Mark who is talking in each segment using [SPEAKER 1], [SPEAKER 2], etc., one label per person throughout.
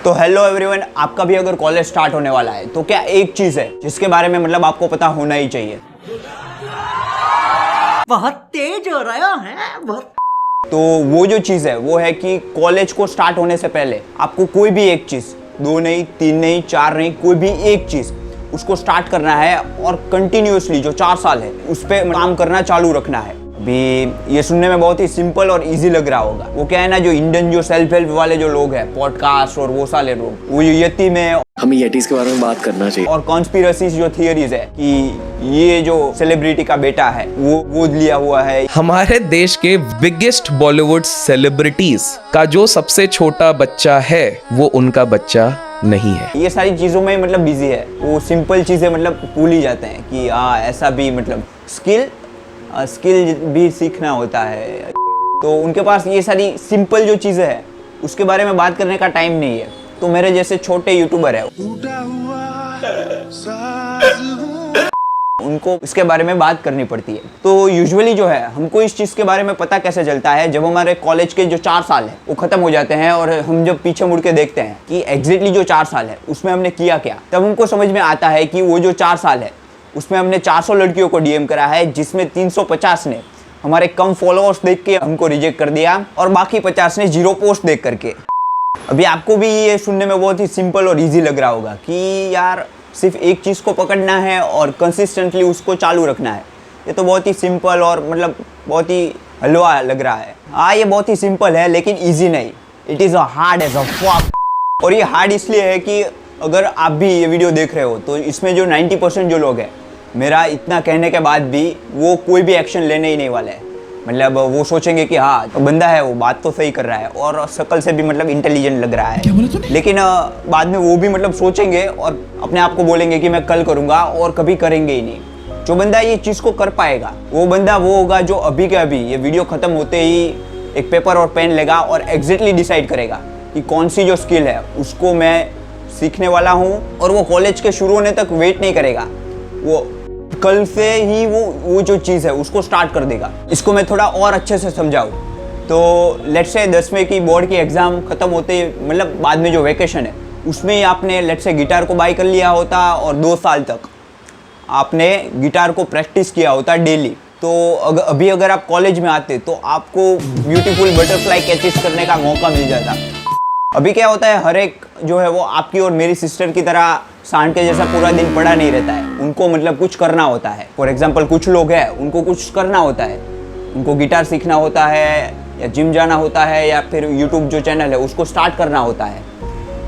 [SPEAKER 1] तो hello everyone, आपका भी अगर कॉलेज स्टार्ट होने वाला है तो क्या एक चीज है जिसके बारे में मतलब आपको पता होना ही चाहिए।
[SPEAKER 2] बहुत तेज हो रहा है बहुत।
[SPEAKER 1] तो वो जो चीज़ है वो है कि कॉलेज को स्टार्ट होने से पहले आपको कोई भी एक चीज़, 2 नहीं, 3 नहीं, 4 नहीं, कोई भी एक चीज़ उसको स्टार्ट करना है और कंटिन्यूअसली जो 4 साल है उस पर काम करना चालू रखना है। अभी ये सुनने में बहुत ही सिंपल और इजी लग रहा होगा। वो क्या है ना, जो इंडियन जो सेल्फ हेल्प वाले जो लोग हैं, पॉडकास्ट और वो सारे लोग, वो यति में
[SPEAKER 3] हमें येटीज के बारे में बात करना चाहिए।
[SPEAKER 1] और कॉन्स्पिरेसीज जो थियरीज है कि ये जो सेलिब्रिटी का बेटा है वो लिया हुआ है।
[SPEAKER 4] हमारे देश के बिगेस्ट बॉलीवुड सेलिब्रिटीज का जो सबसे छोटा बच्चा है वो उनका बच्चा नहीं है।
[SPEAKER 1] ये सारी चीज़ों में मतलब बिजी है, वो सिंपल चीज़ें मतलब भूल ही जाते हैं कि ऐसा भी मतलब स्किल भी सीखना होता है। तो उनके पास ये सारी सिंपल जो चीज़ें हैं उसके बारे में बात करने का टाइम नहीं है। तो मेरे जैसे छोटे यूट्यूबर है उनको इसके बारे में बात करनी पड़ती है। तो यूजुअली जो है हमको इस चीज़ के बारे में पता कैसे चलता है, जब हमारे कॉलेज के जो 4 साल है वो ख़त्म हो जाते हैं और हम जब पीछे मुड़ के देखते हैं कि एग्जैक्टली जो 4 साल है उसमें हमने किया क्या, तब हमको समझ में आता है कि वो जो 4 साल है उसमें हमने 400 लड़कियों को डीएम करा है, जिसमें 350 ने हमारे कम फॉलोअर्स देख के हमको रिजेक्ट कर दिया और बाकी 50 ने 0 पोस्ट देख करके। अभी आपको भी ये सुनने में बहुत ही सिंपल और इजी लग रहा होगा कि यार सिर्फ एक चीज़ को पकड़ना है और कंसिस्टेंटली उसको चालू रखना है। ये तो बहुत ही सिंपल और मतलब बहुत ही हलवा लग रहा है। हाँ, ये बहुत ही सिंपल है लेकिन इजी नहीं। It is hard as a fuck. और ये हार्ड इसलिए है कि अगर आप भी ये वीडियो देख रहे हो तो इसमें जो 90% जो लोग हैं, मेरा इतना कहने के बाद भी वो कोई भी एक्शन लेने ही नहीं वाले हैं। मतलब वो सोचेंगे कि हाँ तो बंदा है, वो बात तो सही कर रहा है और शक्ल से भी मतलब इंटेलिजेंट लग रहा है, लेकिन बाद में वो भी मतलब सोचेंगे और अपने आप को बोलेंगे कि मैं कल करूँगा और कभी करेंगे ही नहीं। जो बंदा ये चीज़ को कर पाएगा वो बंदा वो होगा जो अभी के अभी ये वीडियो ख़त्म होते ही एक पेपर और पेन लेगा और एग्जैक्टली डिसाइड करेगा कि कौन सी जो स्किल है उसको मैं सीखने वाला हूँ, और वो कॉलेज के शुरू होने तक वेट नहीं करेगा, वो कल से ही वो जो चीज़ है उसको स्टार्ट कर देगा। इसको मैं थोड़ा और अच्छे से समझाऊँ तो लेट्स से 10वीं की बोर्ड की एग्ज़ाम ख़त्म होते मतलब बाद में जो वेकेशन है उसमें ही आपने लेट्स से गिटार को बाय कर लिया होता और 2 साल तक आपने गिटार को प्रैक्टिस किया होता डेली। तो अगर आप कॉलेज में आते तो आपको ब्यूटीफुल बटरफ्लाई कैचेस करने का मौका मिल जाता। अभी क्या होता है, हर एक जो है वो आपकी और मेरी सिस्टर की तरह सांड के जैसा पूरा दिन पड़ा नहीं रहता है। उनको मतलब कुछ करना होता है। फॉर एग्जांपल कुछ लोग हैं उनको कुछ करना होता है, उनको गिटार सीखना होता है या जिम जाना होता है या फिर यूट्यूब जो चैनल है उसको स्टार्ट करना होता है।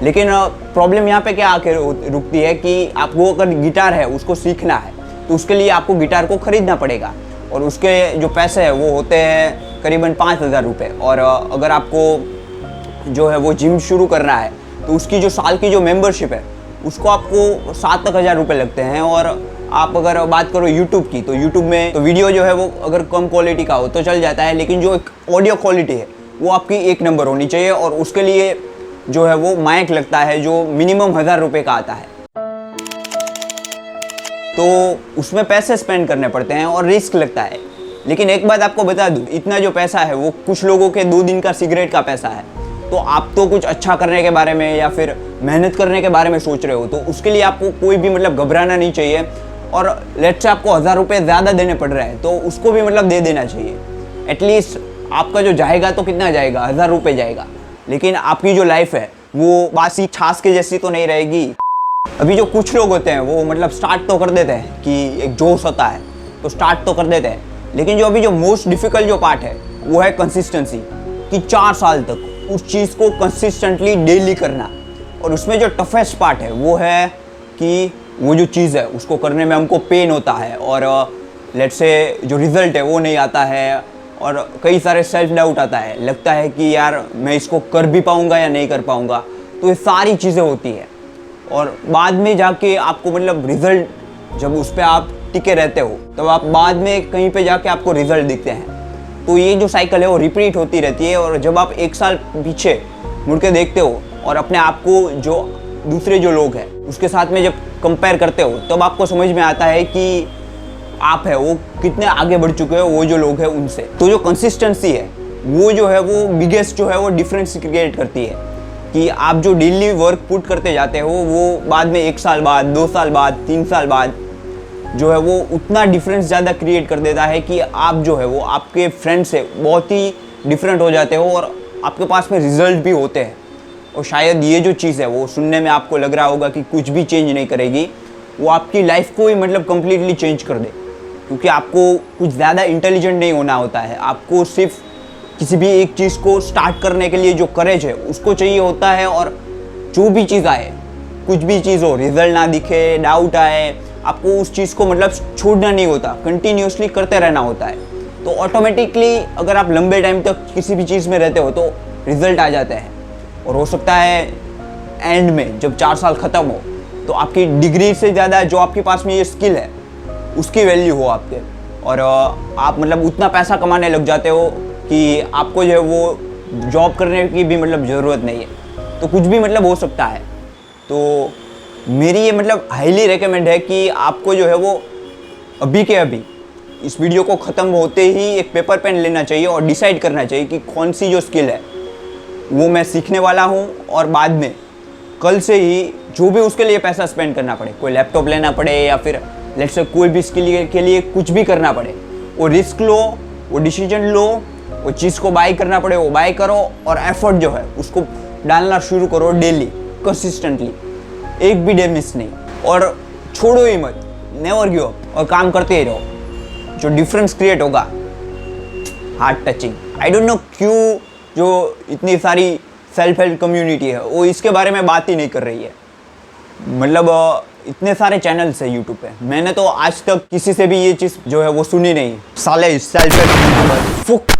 [SPEAKER 1] लेकिन प्रॉब्लम यहाँ पे क्या आके रुकती है कि आपको अगर गिटार है उसको सीखना है तो उसके लिए आपको गिटार को ख़रीदना पड़ेगा और उसके जो पैसे हैं वो होते हैं करीबन 5,000 रुपये। और अगर आपको जो है वो जिम शुरू करना है तो उसकी जो साल की जो मेंबरशिप है उसको आपको 7,000 रुपये लगते हैं। और आप अगर बात करो यूट्यूब की तो यूट्यूब में तो वीडियो जो है वो अगर कम क्वालिटी का हो तो चल जाता है, लेकिन जो एक ऑडियो क्वालिटी है वो आपकी 1 नंबर होनी चाहिए और उसके लिए जो है वो माइक लगता है जो मिनिमम 1,000 रुपये का आता है। तो उसमें पैसे स्पेंड करने पड़ते हैं और रिस्क लगता है। लेकिन एक बात आपको बता दूँ, इतना जो पैसा है वो कुछ लोगों के 2 दिन का सिगरेट का पैसा है। तो आप तो कुछ अच्छा करने के बारे में या फिर मेहनत करने के बारे में सोच रहे हो तो उसके लिए आपको कोई भी मतलब घबराना नहीं चाहिए। और लेट्स से आपको 1,000 रुपये ज़्यादा देने पड़ रहे हैं तो उसको भी मतलब दे देना चाहिए। एटलीस्ट आपका जो जाएगा तो कितना जाएगा, 1,000 रुपये जाएगा, लेकिन आपकी जो लाइफ है वो बासी छाछ के जैसी तो नहीं रहेगी। अभी जो कुछ लोग होते हैं वो मतलब स्टार्ट तो कर देते हैं कि एक जोश होता है तो स्टार्ट तो कर देते हैं, लेकिन जो अभी जो मोस्ट डिफ़िकल्ट जो पार्ट है वो है कंसिस्टेंसी, कि 4 साल तक उस चीज़ को कंसिस्टेंटली डेली करना। और उसमें जो टफेस्ट पार्ट है वो है कि वो जो चीज़ है उसको करने में हमको पेन होता है और लेट्स से जो रिज़ल्ट है वो नहीं आता है और कई सारे सेल्फ डाउट आता है, लगता है कि यार मैं इसको कर भी पाऊँगा या नहीं कर पाऊँगा। तो ये सारी चीज़ें होती है और बाद में जाके आपको मतलब रिज़ल्ट जब उस पर आप टिके रहते हो तब आप बाद में कहीं पे जाके आपको रिज़ल्ट दिखते हैं। तो ये जो साइकिल है वो रिपीट होती रहती है और जब आप 1 साल पीछे मुड़ के देखते हो और अपने आप को जो दूसरे जो लोग हैं उसके साथ में जब कंपेयर करते हो तब आपको समझ में आता है कि आप है वो कितने आगे बढ़ चुके हो वो जो लोग हैं उनसे। तो जो कंसिस्टेंसी है वो जो है वो बिगेस्ट जो है वो डिफरेंस क्रिएट करती है कि आप जो डेली वर्क पुट करते जाते हो वो बाद में 1 साल बाद, 2 साल बाद, 3 साल बाद जो है वो उतना डिफरेंस ज़्यादा क्रिएट कर देता है कि आप जो है वो आपके फ्रेंड से बहुत ही डिफरेंट हो जाते हो और आपके पास में रिजल्ट भी होते हैं। और शायद ये जो चीज़ है वो सुनने में आपको लग रहा होगा कि कुछ भी चेंज नहीं करेगी, वो आपकी लाइफ को ही मतलब कम्प्लीटली चेंज कर दे, क्योंकि आपको कुछ ज़्यादा इंटेलिजेंट नहीं होना होता है। आपको सिर्फ किसी भी एक चीज़ को स्टार्ट करने के लिए जो करेज है उसको चाहिए होता है। और जो भी चीज़ आए, कुछ भी चीज़ हो, रिजल्ट ना दिखे, डाउट आए, आपको उस चीज़ को मतलब छोड़ना नहीं होता, कंटिन्यूसली करते रहना होता है। तो ऑटोमेटिकली अगर आप लंबे टाइम तक किसी भी चीज़ में रहते हो तो रिजल्ट आ जाते हैं। और हो सकता है एंड में जब 4 साल ख़त्म हो तो आपकी डिग्री से ज़्यादा जो आपके पास में ये स्किल है उसकी वैल्यू हो आपके, और आप मतलब उतना पैसा कमाने लग जाते हो कि आपको जो है वो जॉब करने की भी मतलब ज़रूरत नहीं है। तो कुछ भी मतलब हो सकता है। तो मेरी ये मतलब हाईली रेकमेंड है कि आपको जो है वो अभी के अभी इस वीडियो को ख़त्म होते ही एक पेपर पेन लेना चाहिए और डिसाइड करना चाहिए कि कौन सी जो स्किल है वो मैं सीखने वाला हूँ, और बाद में कल से ही जो भी उसके लिए पैसा स्पेंड करना पड़े, कोई लैपटॉप लेना पड़े या फिर लेट्स से कोई भी स्किल के लिए कुछ भी करना पड़े, वो रिस्क लो, वो डिसीजन लो, वो चीज़ को बाय करना पड़े वो बाय करो, और एफर्ट जो है उसको डालना शुरू करो डेली कंसिस्टेंटली, एक भी डे मिस नहीं, और छोड़ो ही मत, नेवर गिव अप, और काम करते ही रहो। जो डिफरेंस क्रिएट होगा heart touching. I don't know क्यों जो इतनी सारी सेल्फ हेल्प कम्युनिटी है वो इसके बारे में बात ही नहीं कर रही है। मतलब इतने सारे चैनल्स है यूट्यूब पे, मैंने तो आज तक किसी से भी ये चीज़ जो है वो सुनी नहीं। साले सेल्फ हेल्प फुक